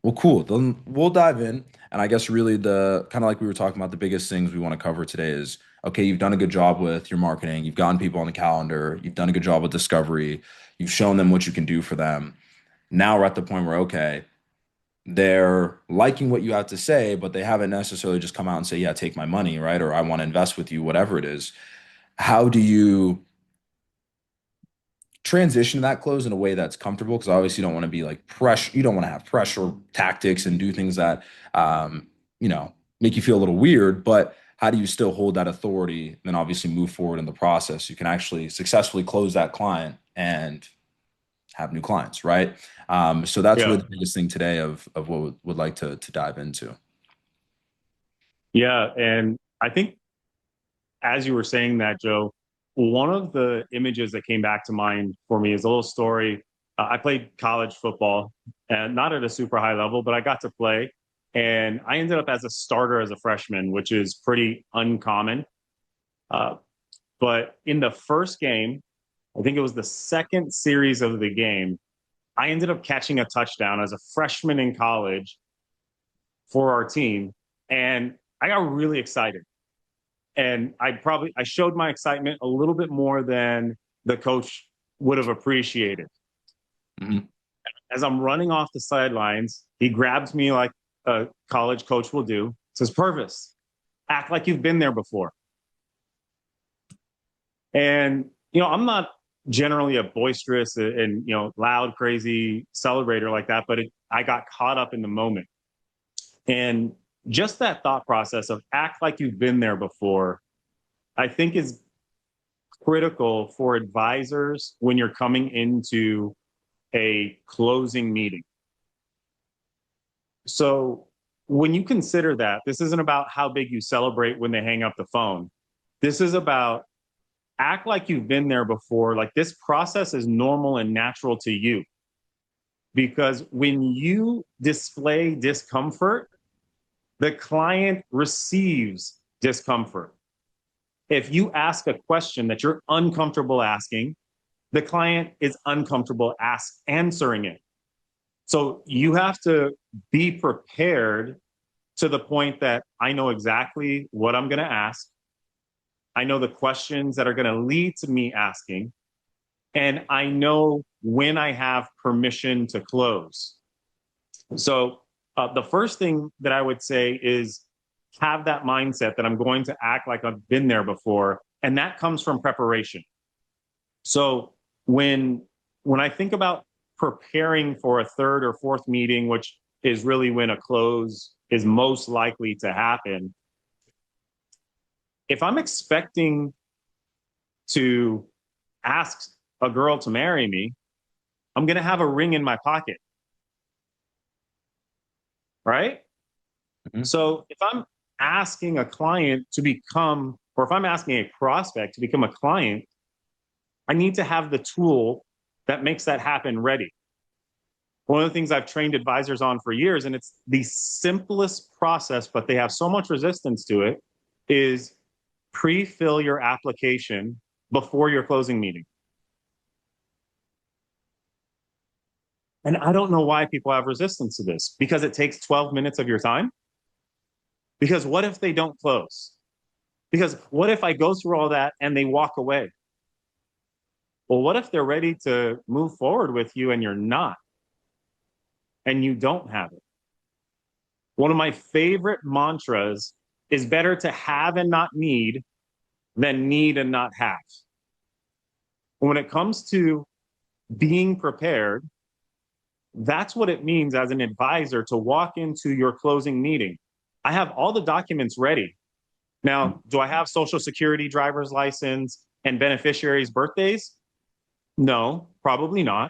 Well, cool. Then we'll dive in. And I guess really the kind of like we were talking about, the biggest things we want to cover today is okay, you've done a good job with your marketing, you've gotten people on the calendar, you've done a good job with discovery, you've shown them what you can do for them. Now we're at the point where, okay, they're liking what you have to say, but they haven't necessarily just come out and say, yeah, take my money, right? Or I want to invest with you, whatever it is. How do you transition that close in a way that's comfortable? Because obviously you don't want to be like pressure, you don't want to have pressure tactics and do things that you know, make you feel a little weird, but how do you still hold that authority and then obviously move forward in the process? You can actually successfully close that client and have new clients, right? So that's really Yeah. the biggest thing today of what would like to dive into. Yeah. And I think as you were saying that, Joe, one of the images that came back to mind for me is a little story. I played college football, and not at a super high level, but I got to play. And I ended up as a starter as a freshman, which is pretty uncommon. Uh, but in the first game, I think it was the second series of the game, I ended up catching a touchdown as a freshman in college for our team. And I got really excited. And I showed my excitement a little bit more than the coach would have appreciated. Mhm. As I'm running off the sidelines, he grabs me like a college coach will do, says, Purvis, act like you've been there before. And, I'm not generally a boisterous and, loud, crazy celebrator like that, but I got caught up in the moment. And just that thought process of act like you've been there before, I think is critical for advisors when you're coming into a closing meeting. So when you consider that, this isn't about how big you celebrate when they hang up the phone. This is about act like you've been there before. Like this process is normal and natural to you. Because when you display discomfort, the client receives discomfort. If you ask a question that you're uncomfortable asking, the client is uncomfortable answering it. So you have to be prepared to the point that I know exactly what I'm going to ask. I know the questions that are going to lead to me asking, and I know when I have permission to close. So the first thing that I would say is have that mindset that I'm going to act like I've been there before, and that comes from preparation. So when when I think about preparing for a third or fourth meeting, which is really when a close is most likely to happen, if I'm expecting to ask a girl to marry me, I'm going to have a ring in my pocket, right? Mhm. So if I'm asking a client to become, or if I'm asking a prospect to become a client, I need to have the tool that makes that happen ready. One of the things I've trained advisors on for years, and it's the simplest process, but they have so much resistance to it, is pre-fill your application before your closing meeting. And I don't know why people have resistance to this because it takes 12 minutes of your time. Because what if they don't close? Because what if I go through all that and they walk away? Well, what if they're ready to move forward with you and you're not, and you don't have it? One of my favorite mantras is better to have and not need than need and not have. When it comes to being prepared, that's what it means as an advisor to walk into your closing meeting. I have all the documents ready. Now, do I have social security, driver's license, and beneficiaries' birthdays? No, probably not.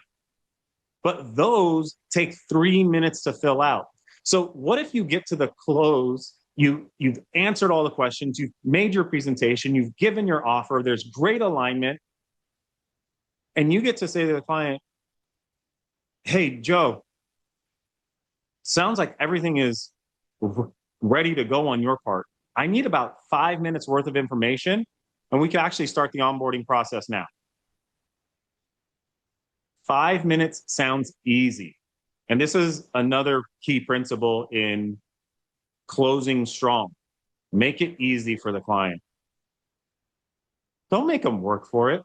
But those take 3 minutes to fill out. So what if you get to the close, you've answered all the questions, you've made your presentation, you've given your offer, there's great alignment, and you get to say to the client, hey, Joe, sounds like everything is ready to go on your part. I need about 5 minutes worth of information, and we can actually start the onboarding process now. 5 minutes sounds easy. And this is another key principle in closing strong. Make it easy for the client. Don't make them work for it.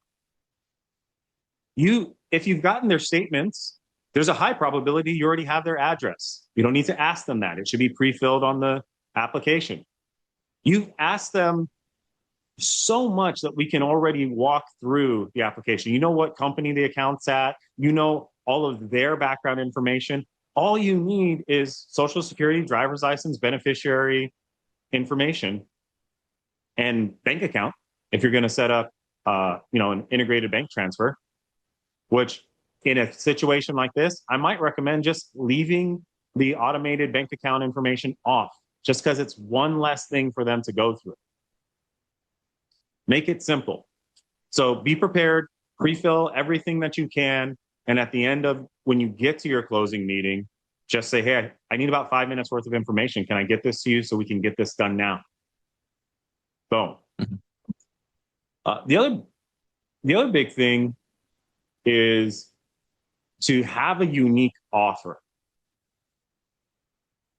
If you've gotten their statements, there's a high probability you already have their address. You don't need to ask them that. It should be pre-filled on the application. You've asked them so much that we can already walk through the application. You know what company the account's at, you know all of their background information. All you need is social security, driver's license, beneficiary information, and bank account if you're going to set up an integrated bank transfer, which in a situation like this, I might recommend just leaving the automated bank account information off, just because it's one less thing for them to go through. Make it simple. So be prepared, pre-fill everything that you can. And at the end of when you get to your closing meeting, just say, hey, I need about 5 minutes worth of information. Can I get this to you so we can get this done now? Boom. The other big thing is to have a unique offer,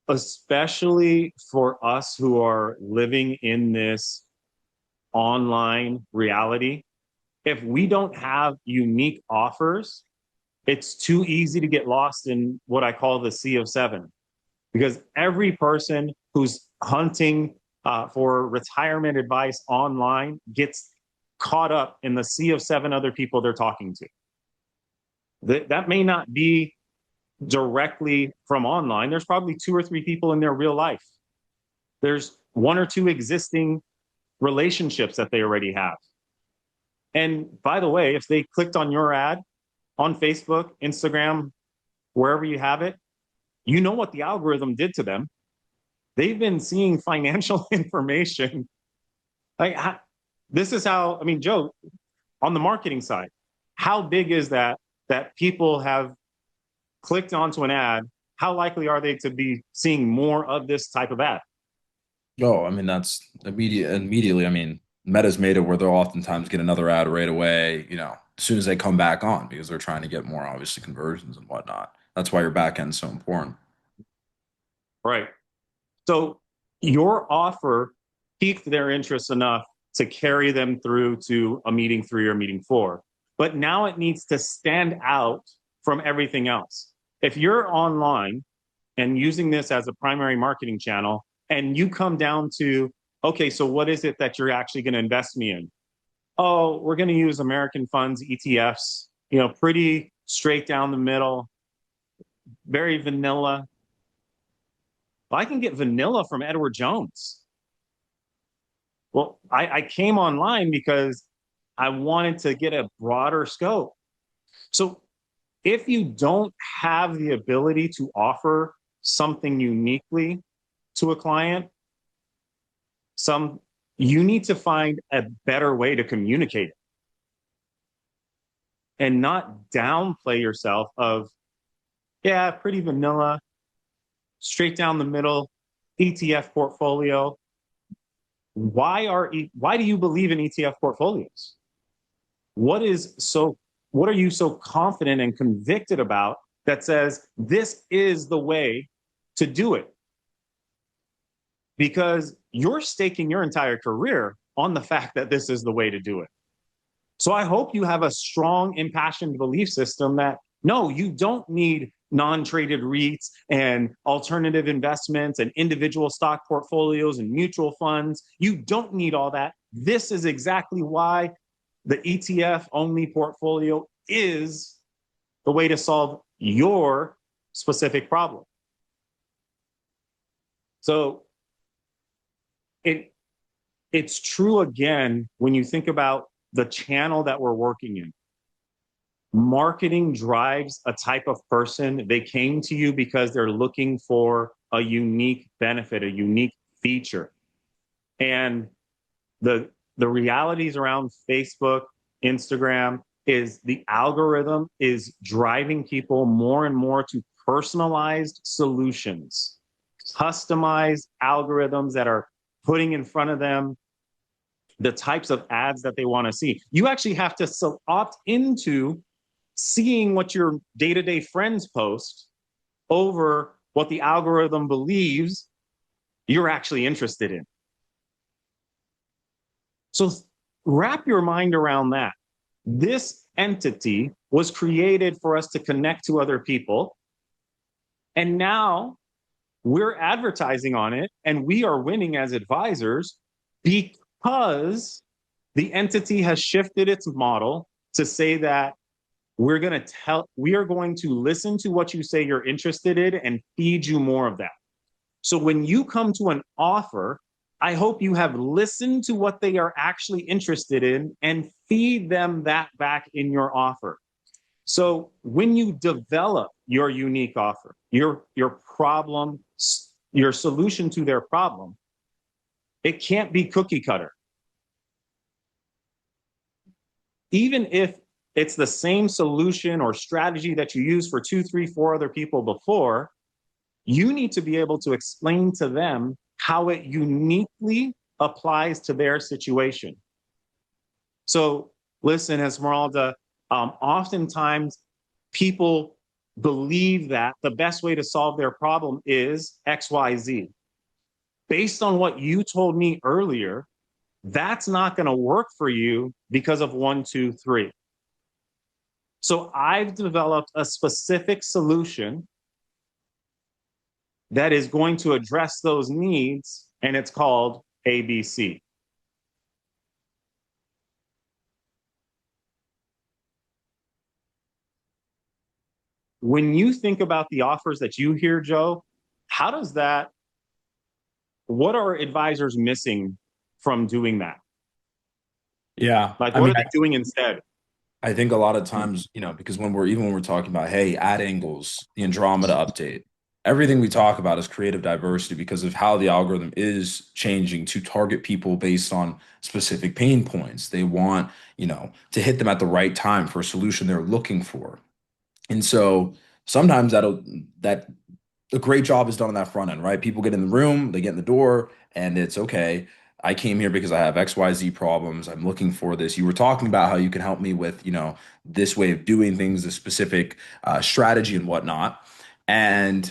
especially for us who are living in this online reality. If we don't have unique offers, it's too easy to get lost in what I call the sea of seven, because every person who's hunting for retirement advice online gets caught up in the sea of seven other people they're talking to. That may not be directly from online. There's probably 2 or 3 people in their real life. There's 1 or 2 existing relationships that they already have. And by the way, if they clicked on your ad on Facebook, Instagram, wherever you have it, you know what the algorithm did to them. They've been seeing financial information. This is how, Joe, on the marketing side, how big is that people have clicked onto an ad? How likely are they to be seeing more of this type of ad? Oh, that's immediately. Meta's made it where they'll oftentimes get another ad right away, as soon as they come back on, because they're trying to get more, obviously, conversions and whatnot. That's why your back end's so important. Right. So your offer piqued their interest enough to carry them through to a meeting 3 or meeting 4. But now it needs to stand out from everything else. If you're online and using this as a primary marketing channel, and you come down to, okay, so what is it that you're actually going to invest me in? Oh, we're going to use American funds, ETFs, pretty straight down the middle, very vanilla. Well, I can get vanilla from Edward Jones. Well, I came online because I wanted to get a broader scope. So if you don't have the ability to offer something uniquely to a client, you need to find a better way to communicate it and not downplay yourself of, yeah, pretty vanilla, straight down the middle, ETF portfolio. Why do you believe in ETF portfolios? What are you so confident and convicted about that says this is the way to do it? Because you're staking your entire career on the fact that this is the way to do it. So I hope you have a strong, impassioned belief system that, no, you don't need non-traded REITs and alternative investments and individual stock portfolios and mutual funds. You don't need all that. This is exactly why the ETF only portfolio is the way to solve your specific problem. So it's true again when you think about the channel that we're working in. Marketing drives a type of person. They came to you because they're looking for a unique benefit, a unique feature. And the realities around Facebook, Instagram is the algorithm is driving people more and more to personalized solutions, customized algorithms that are putting in front of them the types of ads that they want to see. You actually have to opt into seeing what your day-to-day friends post over what the algorithm believes you're actually interested in. So wrap your mind around that. This entity was created for us to connect to other people. And now we're advertising on it and we are winning as advisors because the entity has shifted its model to say that we are going to listen to what you say you're interested in and feed you more of that. So when you come to an offer, I hope you have listened to what they are actually interested in and feed them that back in your offer. So when you develop your unique offer, your problem, your solution to their problem, it can't be cookie cutter. Even if it's the same solution or strategy that you use for 2, 3, 4 other people before, you need to be able to explain to them how it uniquely applies to their situation. So listen, Esmeralda, oftentimes people believe that the best way to solve their problem is XYZ. Based on what you told me earlier, that's not going to work for you because of 1, 2, 3. So I've developed a specific solution that is going to address those needs, and it's called ABC. When you think about the offers that you hear, Joe, how does that, what are advisors missing from doing that? Yeah. Like, I what mean, are they doing instead? I think a lot of times, because when we're talking about, hey, add angles, the Andromeda update, everything we talk about is creative diversity because of how the algorithm is changing to target people based on specific pain points. They want, to hit them at the right time for a solution they're looking for. And so sometimes that a great job is done on that front end, right? People get in the room, they get in the door, and it's okay. I came here because I have XYZ problems. I'm looking for this. You were talking about how you can help me with, this way of doing things, a specific strategy and whatnot. And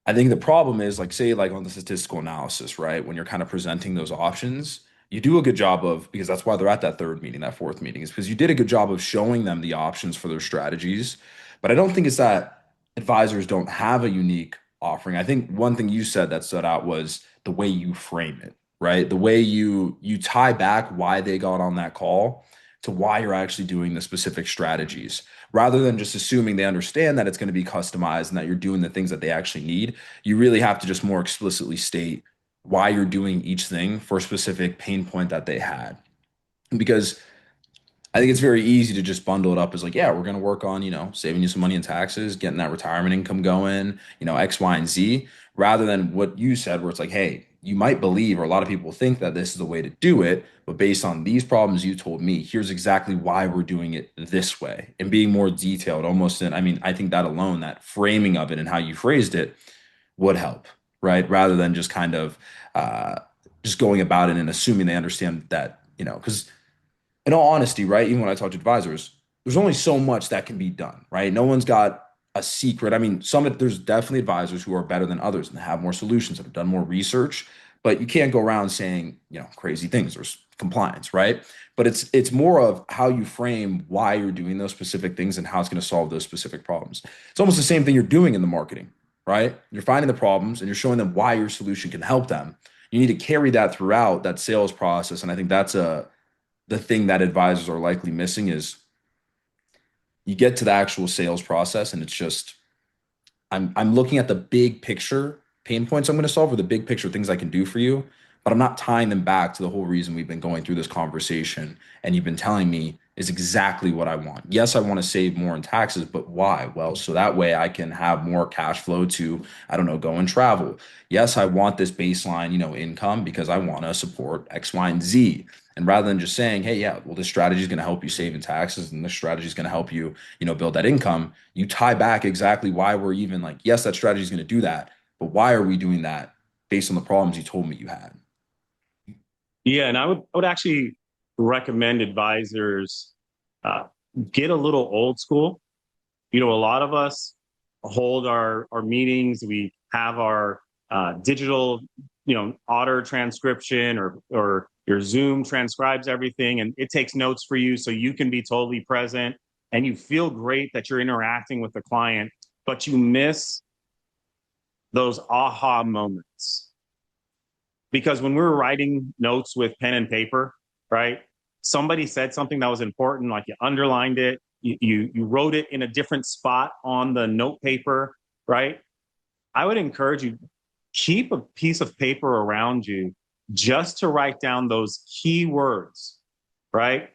I think the problem is like say like on the statistical analysis, right? When you're kind of presenting those options, you do a good job of because that's why they're at that third meeting, that fourth meeting, is because you did a good job of showing them the options for their strategies. But I don't think it's that advisors don't have a unique offering. I think one thing you said that stood out was the way you frame it, right? The way you tie back why they got on that call to why you're actually doing the specific strategies rather than just assuming they understand that it's going to be customized and that you're doing the things that they actually need. You really have to just more explicitly state why you're doing each thing for a specific pain point that they had. Because I think it's very easy to just bundle it up as like, yeah, we're going to work on, saving you some money in taxes, getting that retirement income going, X, Y, and Z, rather than what you said, where it's like, hey, you might believe, or a lot of people think that this is the way to do it, but based on these problems you told me, here's exactly why we're doing it this way and being more detailed almost. And I mean, I think that alone, that framing of it and how you phrased it would help, right? Rather than just kind of uh, just going about it and assuming they understand that, because in all honesty, right, even when I talk to advisors, there's only so much that can be done, right? No one's got a secret. I mean, there's definitely advisors who are better than others and have more solutions and have done more research, but you can't go around saying, crazy things. There's compliance, right? But it's more of how you frame why you're doing those specific things and how it's going to solve those specific problems. It's almost the same thing you're doing in the marketing, right? You're finding the problems and you're showing them why your solution can help them. You need to carry that throughout that sales process, and I think that's the thing that advisors are likely missing is you get to the actual sales process and it's just I'm looking at the big picture pain points I'm going to solve or the big picture things I can do for you, but I'm not tying them back to the whole reason we've been going through this conversation and you've been telling me is exactly what I want. Yes, I want to save more in taxes, but why? Well, so that way I can have more cash flow to, I don't know, go and travel. Yes, I want this baseline, income because I want to support X, Y, and Z. And rather than just saying, hey, yeah, well, this strategy is going to help you save in taxes and this strategy is going to help you, build that income, you tie back exactly why we're even like, yes, that strategy is going to do that, but why are we doing that based on the problems you told me you had? Yeah, and I would actually recommend advisors uh, get a little old school. A lot of us hold our meetings. We have our digital, auto transcription, or your Zoom transcribes everything and it takes notes for you so you can be totally present and you feel great that you're interacting with the client, but you miss those aha moments. Because when we were writing notes with pen and paper, right? Somebody said something that was important, like you underlined it, you wrote it in a different spot on the note paper, right? I would encourage you, keep a piece of paper around you just to write down those key words, right?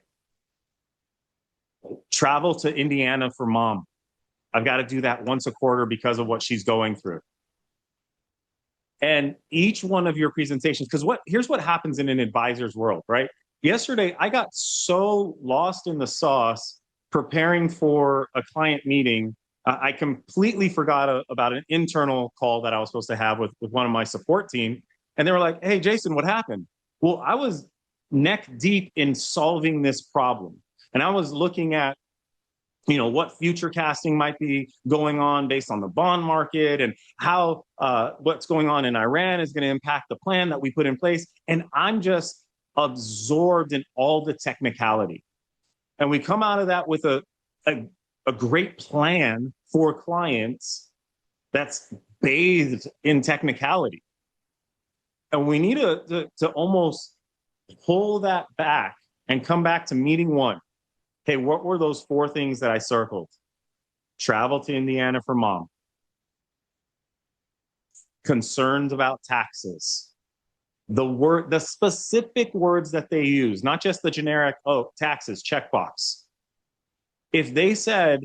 Travel to Indiana for mom. I've got to do that once a quarter because of what she's going through. And each one of your presentations, because here's what happens in an advisor's world, right? Yesterday, I got so lost in the sauce preparing for a client meeting. I completely forgot about an internal call that I was supposed to have with one of my support team. And they were like, hey, Jason, what happened? Well, I was neck deep in solving this problem. And I was looking at what future casting might be going on based on the bond market and how what's going on in Iran is going to impact the plan that we put in place. And I'm just absorbed in all the technicality. And we come out of that with a great plan for clients that's bathed in technicality. And we need to almost pull that back and come back to meeting one. Hey, what were those 4 things that I circled? Travel to Indiana for mom. Concerns about taxes. The specific words that they use, not just the generic, taxes, checkbox. If they said,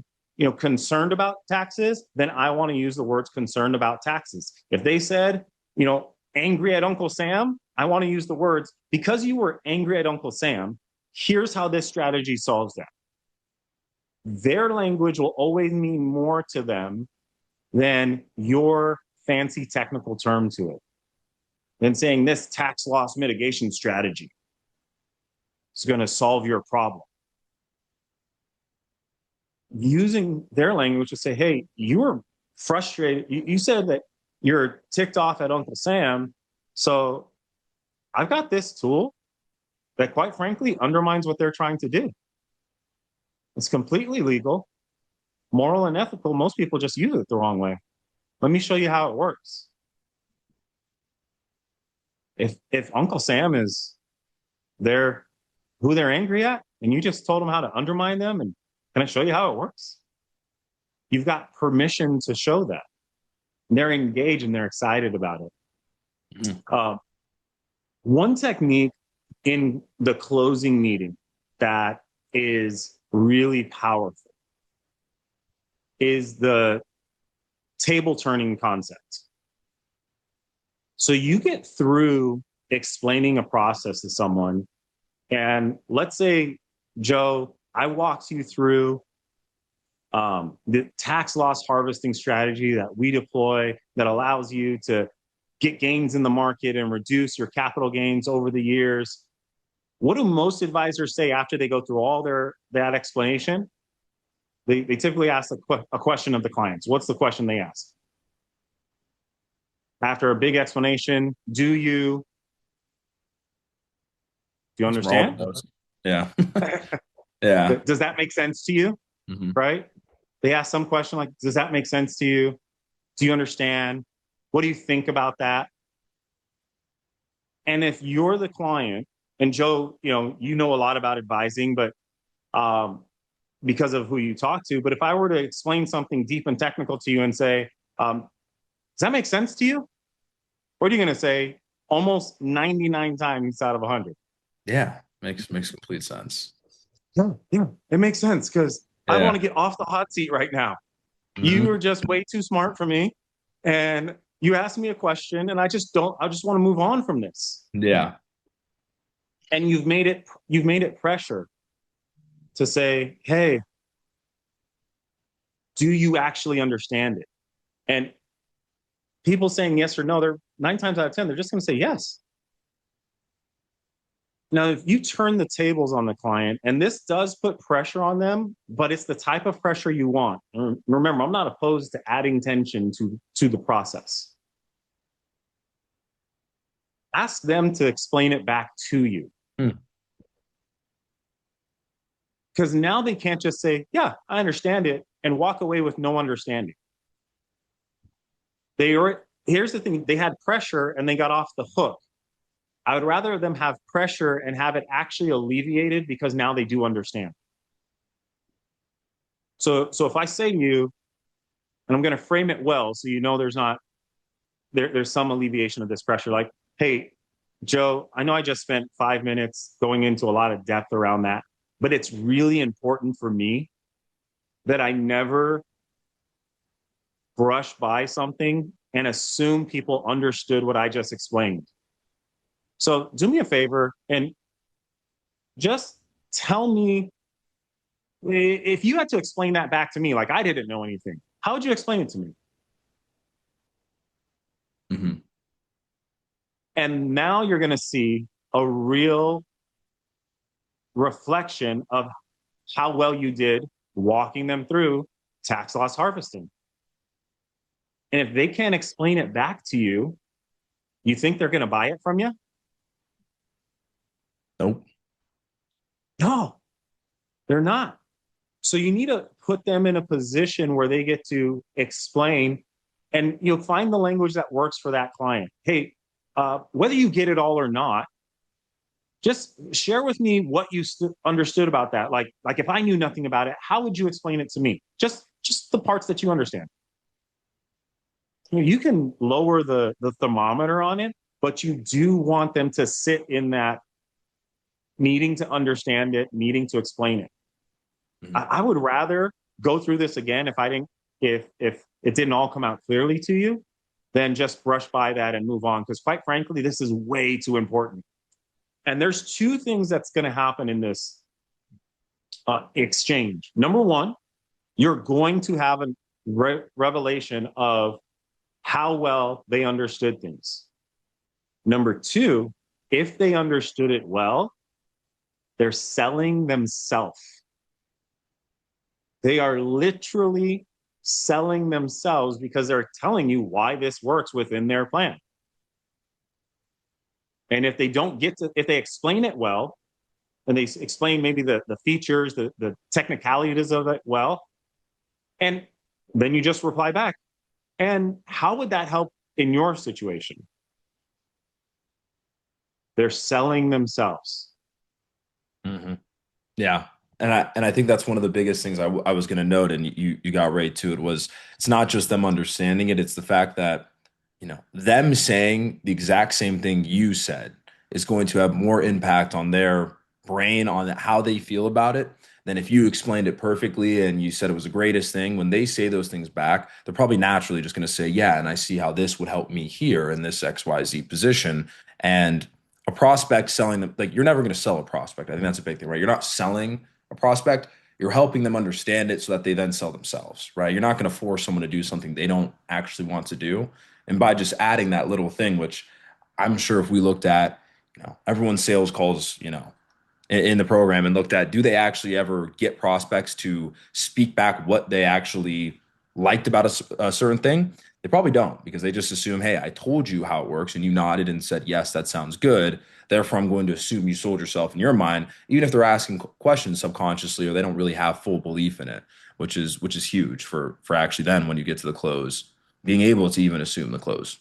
concerned about taxes, then I want to use the words concerned about taxes. If they said, angry at Uncle Sam, I want to use the words, because you were angry at Uncle Sam, here's how this strategy solves that. Their language will always mean more to them than your fancy technical term to it. Than saying this tax loss mitigation strategy is going to solve your problem. Using their language to say, hey, you were frustrated. You said that you're ticked off at Uncle Sam. So I've got this tool that, quite frankly, undermines what they're trying to do. It's completely legal, moral and ethical. Most people just use it the wrong way. Let me show you how it works. If Uncle Sam is who they're angry at, and you just told them how to undermine them, and can I show you how it works? You've got permission to show that. They're engaged and they're excited about it. Mm-hmm. One technique in the closing meeting that is really powerful is the table turning concept. So you get through explaining a process to someone, and let's say, Joe, I walked you through the tax loss harvesting strategy that we deploy that allows you to get gains in the market and reduce your capital gains over the years. What do most advisors say after they go through all that explanation? They typically ask a question of the clients. What's the question they ask? After a big explanation, do you understand? Yeah. Yeah. Does that make sense to you? Mm-hmm. Right? They ask some question like, does that make sense to you? Do you understand? What do you think about that? And if you're the client, and Joe, you know a lot about advising, but because of who you talk to, but if I were to explain something deep and technical to you and say, does that make sense to you? What are you going to say? Almost 99 times out of 100. Yeah, makes complete sense. Yeah, it makes sense because I want to get off the hot seat right now. Mm-hmm. You are just way too smart for me, and you asked me a question, and I just want to move on from this. Yeah. And you've made it pressure to say, hey, do you actually understand it? And people saying yes or no, they're 9 times out of 10, they're just going to say yes. Now, if you turn the tables on the client, and this does put pressure on them, but it's the type of pressure you want. Remember, I'm not opposed to adding tension to the process. Ask them to explain it back to you. Hmm. Because now they can't just say, yeah, I understand it, and walk away with no understanding. Here's the thing, they had pressure and they got off the hook. I would rather them have pressure and have it actually alleviated because now they do understand. So if I say to you, and I'm going to frame it well, so you know there's some alleviation of this pressure. Like, hey, Joe, I know I just spent 5 minutes going into a lot of depth around that, but it's really important for me that I never brush by something and assume people understood what I just explained. So do me a favor and just tell me if you had to explain that back to me, like I didn't know anything, how would you explain it to me? Hmm. And now you're going to see a real reflection of how well you did walking them through tax loss harvesting. And if they can't explain it back to you, you think they're going to buy it from you? Nope. No, they're not. So you need to put them in a position where they get to explain, and you'll find the language that works for that client. Hey, whether you get it all or not, just share with me what you understood about that. Like if I knew nothing about it, how would you explain it to me? Just the parts that you understand. You can lower the thermometer on it, but you do want them to sit in that needing to understand it, needing to explain it. Hmm. I would rather go through this again if it didn't all come out clearly to you, than just brush by that and move on. Because quite frankly, this is way too important. And there's two things that's going to happen in this exchange. Number one, you're going to have a revelation of how well they understood things. Number two, if they understood it well, they're selling themselves. They are literally selling themselves because they're telling you why this works within their plan. And if they don't get to, if they explain it well, and they explain maybe the features, the technicalities of it well, and then you just reply back. And how would that help in your situation? They're selling themselves. Hmm. Yeah. And I think that's one of the biggest things I was going to note, and you got right to it, was it's not just them understanding it, it's the fact that, them saying the exact same thing you said is going to have more impact on their brain, on how they feel about it, than if you explained it perfectly and you said it was the greatest thing. When they say those things back, they're probably naturally just going to say, yeah, and I see how this would help me here in this XYZ position. And a prospect selling them, like, you're never going to sell a prospect. I think that's a big thing, right? You're not selling a prospect, you're helping them understand it so that they then sell themselves, right? You're not going to force someone to do something they don't actually want to do. And by just adding that little thing, which I'm sure if we looked at, everyone's sales calls, in the program, and looked at, do they actually ever get prospects to speak back what they actually liked about a certain thing? They probably don't, because they just assume, hey, I told you how it works and you nodded and said, yes, that sounds good. Therefore, I'm going to assume you sold yourself in your mind, even if they're asking questions subconsciously or they don't really have full belief in it, which is huge for actually then when you get to the close, being able to even assume the close.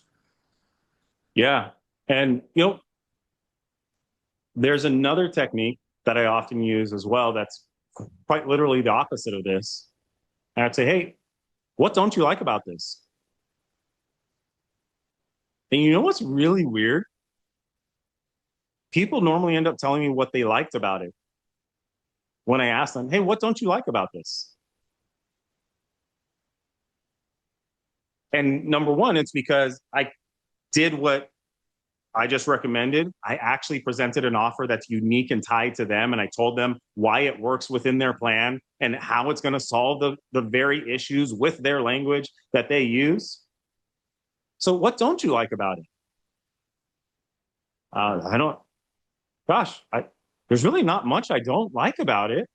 Yeah. And, there's another technique that I often use as well that's quite literally the opposite of this. And I'd say, hey, what don't you like about this? And you know what's really weird? People normally end up telling me what they liked about it when I ask them, hey, what don't you like about this? And number one, it's because I did what I just recommended. I actually presented an offer that's unique and tied to them. And I told them why it works within their plan and how it's going to solve the very issues with their language that they use. So what don't you like about it? I don't. gosh, there's really not much I don't like about it.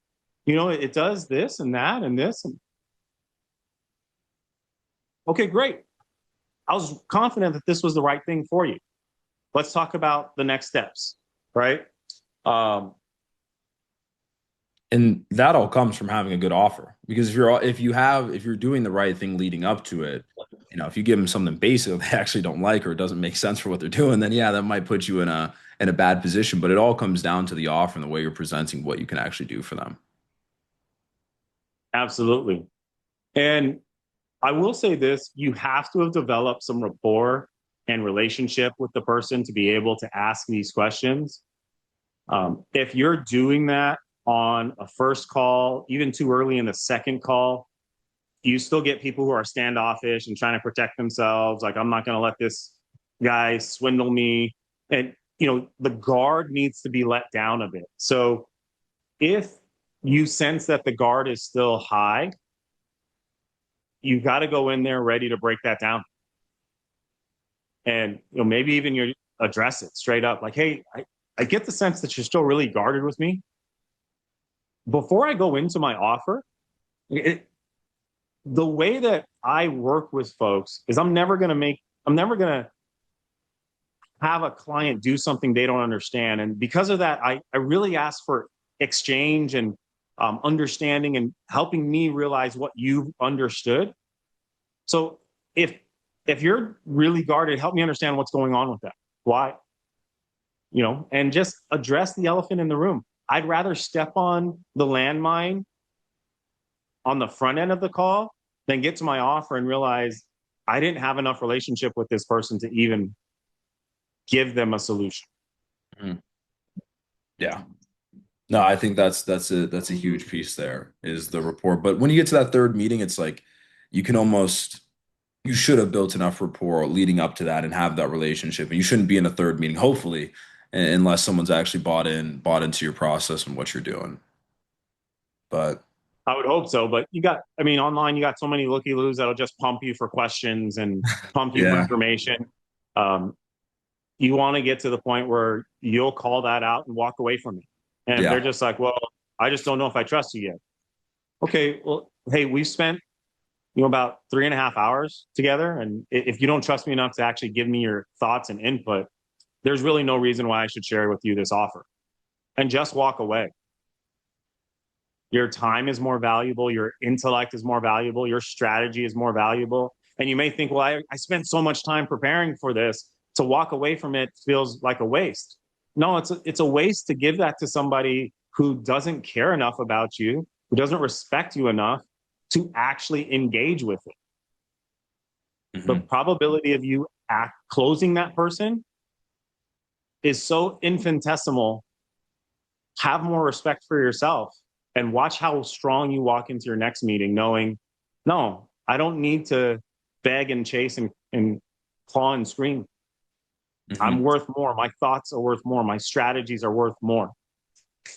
It does this and that and this. And, okay, great. I was confident that this was the right thing for you. Let's talk about the next steps, right? Um, And that all comes from having a good offer. Because if you're doing the right thing leading up to it, if you give them something basic they actually don't like or it doesn't make sense for what they're doing, then yeah, that might put you in a bad position. But it all comes down to the offer and the way you're presenting what you can actually do for them. Absolutely. And I will say this, you have to have developed some rapport and relationship with the person to be able to ask these questions. If you're doing that on a first call, even too early in the second call, you still get people who are standoffish and trying to protect themselves. Like, I'm not going to let this guy swindle me. And, the guard needs to be let down a bit. So if you sense that the guard is still high, you got to go in there ready to break that down. And, maybe even you address it straight up. Like, hey, I get the sense that you're still really guarded with me. Before I go into my offer, the way that I work with folks is I'm never going to have a client do something they don't understand. And because of that, I really ask for exchange and understanding and helping me realize what you've understood. So if you're really guarded, help me understand what's going on with that. Why? And just address the elephant in the room. I'd rather step on the landmine on the front end of the call than get to my offer and realize I didn't have enough relationship with this person to even give them a solution. Mhm. Yeah. No, I think that's a huge piece there is the rapport. But when you get to that third meeting, it's like you can almost you should have built enough rapport leading up to that and have that relationship. And you shouldn't be in a third meeting, hopefully, unless someone's actually bought into your process and what you're doing. But I would hope so, but online, you got so many looky loos that'll just pump you for questions and pump you for yeah, information. Um, you want to get to the point where you'll call that out and walk away from it. And if they're yeah, just like, well, I just don't know if I trust you yet. Okay, well, hey, we've spent about 3.5 hours together, and if you don't trust me enough to actually give me your thoughts and input, there's really no reason why I should share with you this offer. And just walk away. Your time is more valuable. Your intellect is more valuable. Your strategy is more valuable. And you may think, well, I spent so much time preparing for this. To walk away from it feels like a waste. No, it's a waste to give that to somebody who doesn't care enough about you, who doesn't respect you enough to actually engage with it. The hmm probability of you closing that person is so infinitesimal. Have more respect for yourself and watch how strong you walk into your next meeting knowing, no, I don't need to beg and chase and claw and scream. I'm hmm worth more. My thoughts are worth more. My strategies are worth more.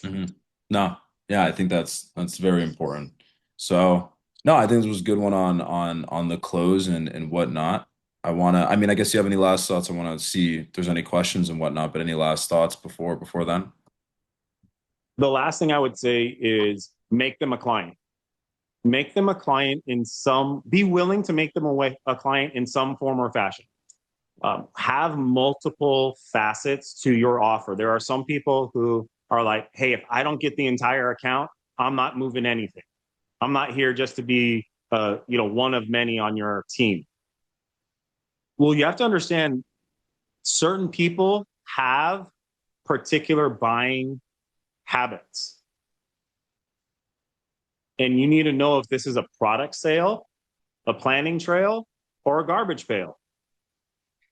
hmm No, yeah, I think that's very important. So, no, I think this was a good one on the close and whatnot. I mean, I guess you have any last thoughts? I want to see if there's any questions and whatnot, but any last thoughts before then? The last thing I would say is make them a client. Make them a client be willing to make them a client in some form or fashion. Have multiple facets to your offer. There are some people who are like, hey, if I don't get the entire account, I'm not moving anything. I'm not here just to be, one of many on your team. Well, you have to understand certain people have particular buying habits. And you need to know if this is a product sale, a planning trail, or a garbage pail.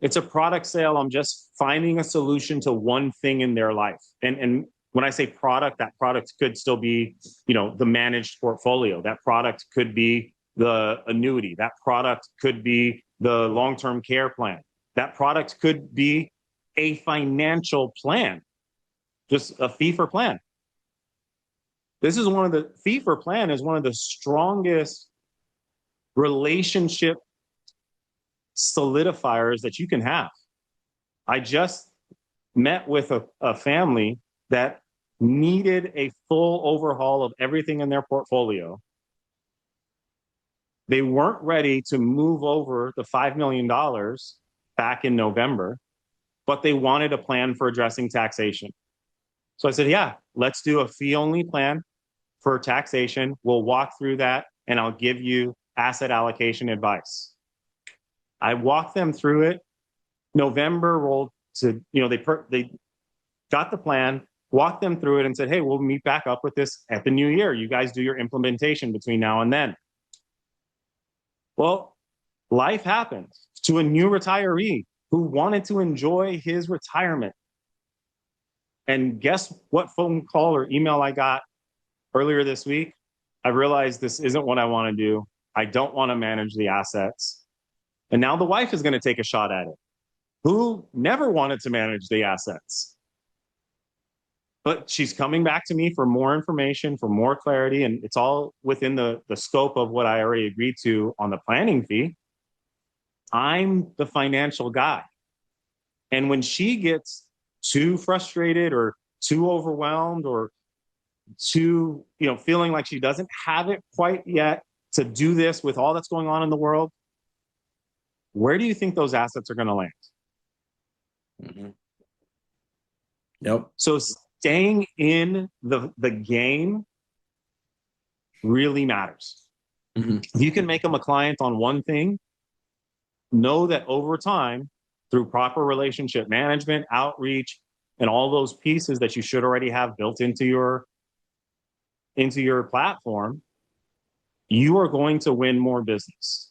It's a product sale. I'm just finding a solution to one thing in their life. And when I say product, that product could still be, the managed portfolio. That product could be the annuity. That product could be the long-term care plan. That product could be a financial plan, just a fee for plan. Fee for plan is one of the strongest relationship solidifiers that you can have. I just met with a family that needed a full overhaul of everything in their portfolio. They weren't ready to move over the $5 million back in November, but they wanted a plan for addressing taxation. So I said, yeah, let's do a fee only plan for taxation. We'll walk through that and I'll give you asset allocation advice. I walked them through it. November rolled to, they got the plan, walked them through it and said, hey, we'll meet back up with this at the new year. You guys do your implementation between now and then. Well, life happened to a new retiree who wanted to enjoy his retirement. And guess what phone call or email I got earlier this week? I realized this isn't what I want to do. I don't want to manage the assets. And now the wife is going to take a shot at it, who never wanted to manage the assets. But she's coming back to me for more information, for more clarity, and it's all within the scope of what I already agreed to on the planning fee. I'm the financial guy. And when she gets too frustrated or too overwhelmed or too, feeling like she doesn't have it quite yet to do this with all that's going on in the world, where do you think those assets are going to land? Mm-hmm. Yep. So staying in the game really matters. Mm-hmm. If you can make them a client on one thing, know that over time, through proper relationship management, outreach, and all those pieces that you should already have built into your platform, you are going to win more business.